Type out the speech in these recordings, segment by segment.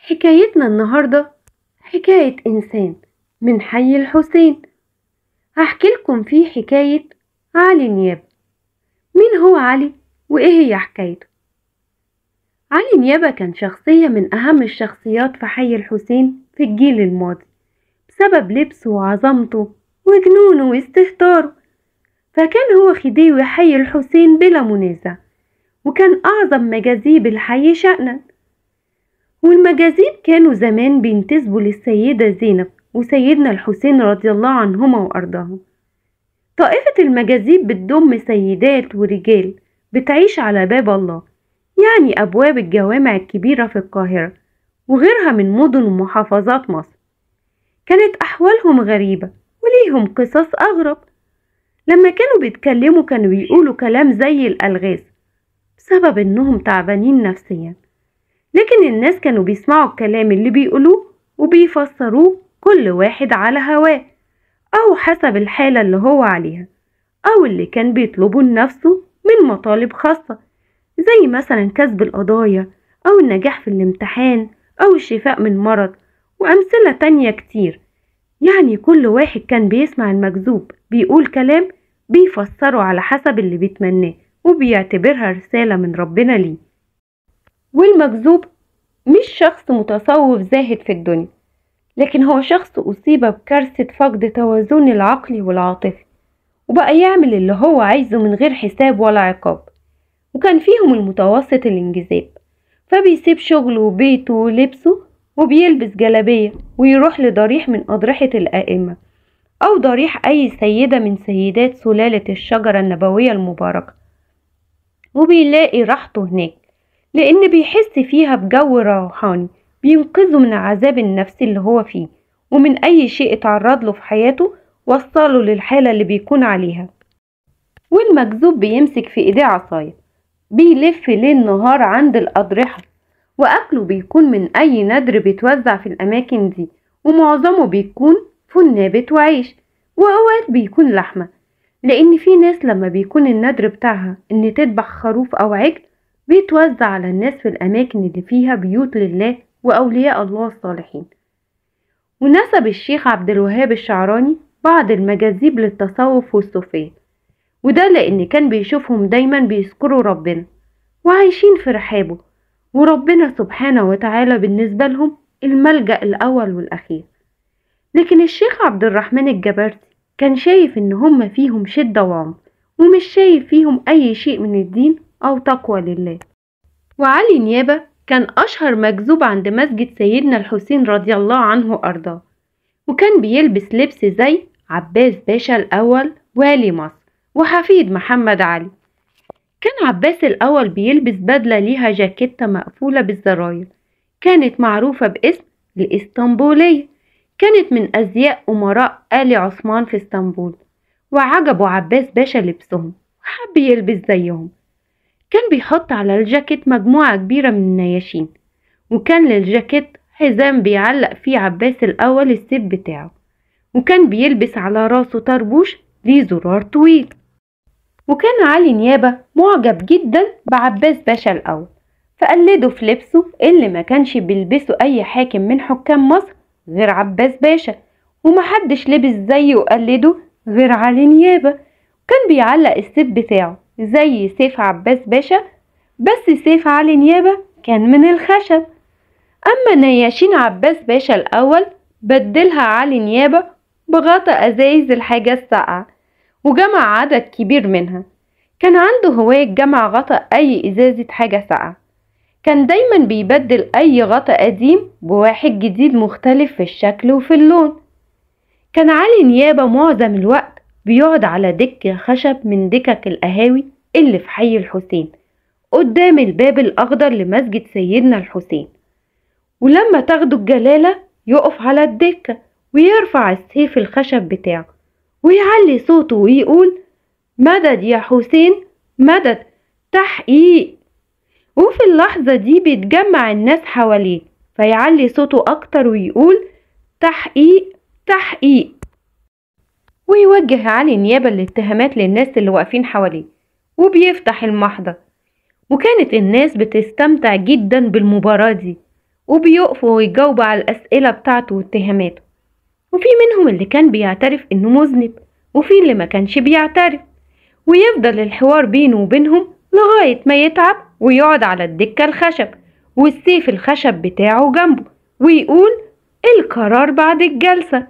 حكايتنا النهاردة حكاية إنسان من حي الحسين. هحكي لكم فيه حكاية علي نيابة. مين هو علي وإيه هي حكايته؟ علي نيابة كان شخصية من أهم الشخصيات في حي الحسين في الجيل الماضي بسبب لبسه وعظمته وجنونه واستهتاره، فكان هو خديوي حي الحسين بلا منازع، وكان أعظم مجاذيب الحي شأنا. والمجاذيب كانوا زمان بينتسبوا للسيدة زينب وسيدنا الحسين رضي الله عنهما وأرضاهم. طائفة المجاذيب بتضم سيدات ورجال بتعيش على باب الله، يعني أبواب الجوامع الكبيرة في القاهرة وغيرها من مدن ومحافظات مصر. كانت أحوالهم غريبة وليهم قصص أغرب. لما كانوا بيتكلموا كانوا بيقولوا كلام زي الألغاز بسبب إنهم تعبانين نفسيا، لكن الناس كانوا بيسمعوا الكلام اللي بيقولوه وبيفسروه كل واحد على هواه أو حسب الحالة اللي هو عليها أو اللي كان بيطلبه لنفسه من مطالب خاصة، زي مثلا كسب القضايا أو النجاح في الامتحان أو الشفاء من مرض وأمثلة تانية كتير. يعني كل واحد كان بيسمع المكذوب بيقول كلام بيفسره على حسب اللي بيتمناه وبيعتبرها رسالة من ربنا ليه. والمكذوب مش شخص متصوف زاهد في الدنيا، لكن هو شخص أصيب بكارثة فقد توازن العقلي والعاطفي، وبقى يعمل اللي هو عايزه من غير حساب ولا عقاب. وكان فيهم المتوسط الانجذاب، فبيسيب شغله وبيته ولبسه وبيلبس جلابية ويروح لضريح من أضرحة الآئمة أو ضريح أي سيدة من سيدات سلالة الشجرة النبوية المباركة، وبيلاقي راحته هناك لأن بيحس فيها بجو روحاني بينقذه من العذاب النفسي اللي هو فيه ومن أي شيء اتعرض له في حياته وصله للحالة اللي بيكون عليها. والمكذوب بيمسك في إيديه عصاية بيلف ليل نهار عند الأضرحة، وأكله بيكون من أي ندر بيتوزع في الأماكن دي، ومعظمه بيكون فول نابت وعيش، وأوقات بيكون لحمة، لأن في ناس لما بيكون الندر بتاعها إن تذبح خروف أو عجل بيتوزع على الناس في الأماكن اللي فيها بيوت لله وأولياء الله الصالحين. ونسب الشيخ عبد الوهاب الشعراني بعض المجاذيب للتصوف والصوفية، وده لأن كان بيشوفهم دايما بيذكروا ربنا وعايشين في رحابه، وربنا سبحانه وتعالى بالنسبة لهم الملجأ الأول والأخير. لكن الشيخ عبد الرحمن الجبرتي كان شايف إن هم فيهم شدة وعمق، ومش شايف فيهم أي شيء من الدين أو تقوى لله. وعلي نيابة كان أشهر مكذوب عند مسجد سيدنا الحسين رضي الله عنه وأرضاه، وكان بيلبس لبس زي عباس باشا الأول والي مصر وحفيد محمد علي. كان عباس الأول بيلبس بدلة ليها جاكيتة مقفولة بالزراير كانت معروفة باسم الإسطنبولية، كانت من أزياء أمراء آل عثمان في اسطنبول، وعجبوا عباس باشا لبسهم وحب يلبس زيهم. كان بيحط على الجاكيت مجموعة كبيرة من النياشين، وكان للجاكيت حزام بيعلق فيه عباس الأول السيف بتاعه، وكان بيلبس على راسه طربوش ليه زرار طويل. وكان علي نيابة معجب جدا بعباس باشا الأول، فقلده في لبسه اللي ما كانش بيلبسه أي حاكم من حكام مصر غير عباس باشا، ومحدش لبس زيه وقلده غير علي نيابة. كان بيعلق السيف بتاعه زي سيف عباس باشا، بس سيف علي نيابة كان من الخشب. أما نياشين عباس باشا الأول بدلها علي نيابة بغطا أزايز الحاجة الساقعة وجمع عدد كبير منها. كان عنده هواية جمع غطا أي إزازة حاجة ساقعة، كان دايما بيبدل أي غطا قديم بواحد جديد مختلف في الشكل وفي اللون. كان علي نيابة معظم الوقت بيقعد على دكة خشب من دكك القهاوي اللي في حي الحسين قدام الباب الأخضر لمسجد سيدنا الحسين، ولما تاخده الجلالة يقف على الدكة ويرفع السيف الخشب بتاعه ويعلي صوته ويقول مدد يا حسين مدد تحقيق. وفي اللحظة دي بيتجمع الناس حواليه فيعلي صوته أكتر ويقول تحقيق تحقيق، ويوجه علي نيابة الاتهامات للناس اللي واقفين حواليه وبيفتح المحضر. وكانت الناس بتستمتع جدا بالمباراة دي، وبيقفوا ويجاوبوا على الأسئلة بتاعته واتهاماته، وفي منهم اللي كان بيعترف إنه مذنب، وفي اللي ما كانش بيعترف، ويفضل الحوار بينه وبينهم لغاية ما يتعب ويقعد على الدكة الخشب والسيف الخشب بتاعه جنبه ويقول القرار بعد الجلسة.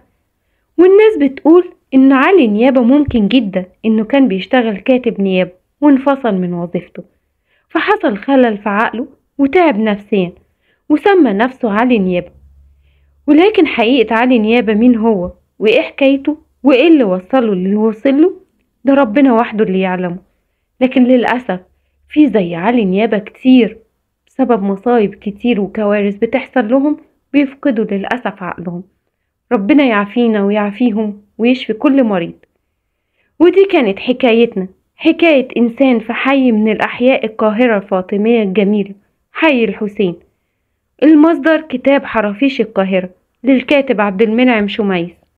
والناس بتقول إن علي نيابة ممكن جدا إنه كان بيشتغل كاتب نيابة وانفصل من وظيفته، فحصل خلل في عقله وتعب نفسيا وسمى نفسه علي نيابة. ولكن حقيقة علي نيابة مين هو وإيه حكايته وإيه اللي وصله اللي وصله ده ربنا وحده اللي يعلمه. لكن للأسف في زي علي نيابة كتير بسبب مصايب كتير وكوارث بتحصل لهم بيفقدوا للأسف عقلهم. ربنا يعافينا ويعافيهم ويشفي كل مريض. ودي كانت حكايتنا، حكاية إنسان في حي من الأحياء القاهرة الفاطمية الجميلة، حي الحسين. المصدر كتاب حرافيش القاهرة للكاتب عبد المنعم شميس.